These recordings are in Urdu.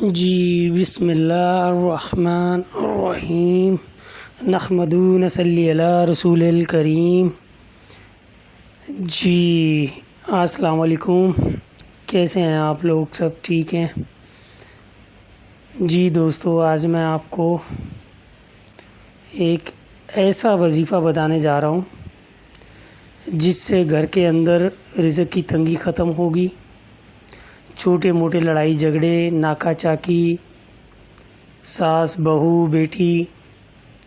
جی بسم اللہ الرحمن الرحیم نحمدہ نصلی علی رسول الکریم۔ جی السلام علیکم، کیسے ہیں آپ لوگ؟ سب ٹھیک ہیں؟ جی دوستو، آج میں آپ کو ایک ایسا وظیفہ بتانے جا رہا ہوں جس سے گھر کے اندر رزق کی تنگی ختم ہوگی، چھوٹے موٹے لڑائی جھگڑے، ناکا چاکی، ساس بہو بیٹی،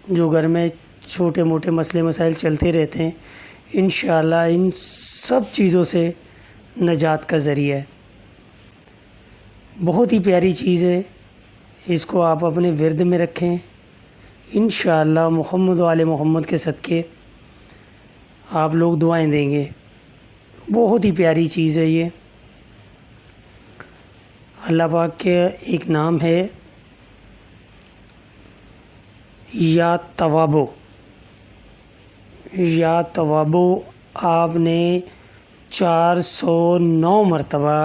جو گھر میں چھوٹے موٹے مسئلے مسائل چلتے رہتے ہیں، انشاءاللہ ان سب چیزوں سے نجات کا ذریعہ ہے۔ بہت ہی پیاری چیز ہے، اس کو آپ اپنے ورد میں رکھیں، انشاءاللہ محمد و آل محمد کے صدقے آپ لوگ دعائیں دیں گے۔ بہت ہی پیاری چیز ہے یہ۔ اللہ پاک کے ایک نام ہے یا توابو۔ یا توابو آپ نے 409 مرتبہ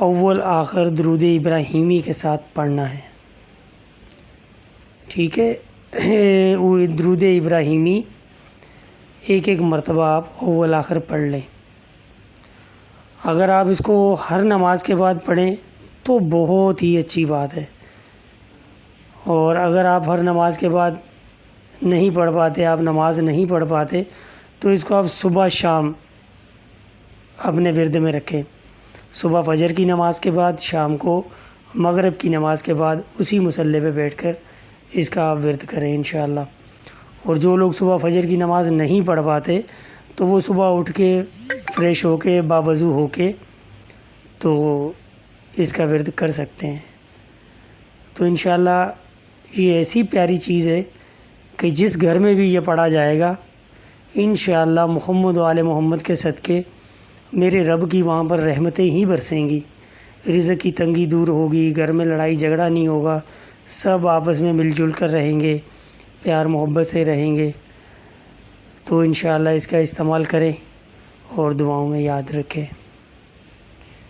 اول آخر درود ابراہیمی کے ساتھ پڑھنا ہے، ٹھیک ہے؟ وہ درود ابراہیمی ایک مرتبہ آپ اول آخر پڑھ لیں۔ اگر آپ اس کو ہر نماز کے بعد پڑھیں تو بہت ہی اچھی بات ہے، اور اگر آپ ہر نماز کے بعد نہیں پڑھ پاتے، آپ نماز نہیں پڑھ پاتے، تو اس کو آپ صبح شام اپنے ورد میں رکھیں۔ صبح فجر کی نماز کے بعد، شام کو مغرب کی نماز کے بعد اسی مصلی پہ بیٹھ کر اس کا آپ ورد کریں انشاءاللہ۔ اور جو لوگ صبح فجر کی نماز نہیں پڑھ پاتے تو وہ صبح اٹھ کے فریش ہو کے باوضو ہو کے تو اس کا ورد کر سکتے ہیں۔ تو انشاءاللہ یہ ایسی پیاری چیز ہے کہ جس گھر میں بھی یہ پڑھا جائے گا، انشاءاللہ محمد و آل محمد کے صدقے میرے رب کی وہاں پر رحمتیں ہی برسیں گی، رزق کی تنگی دور ہوگی، گھر میں لڑائی جھگڑا نہیں ہوگا، سب آپس میں مل جل کر رہیں گے، پیار محبت سے رہیں گے۔ تو انشاءاللہ اس کا استعمال کریں اور دعاؤں میں یاد رکھیں۔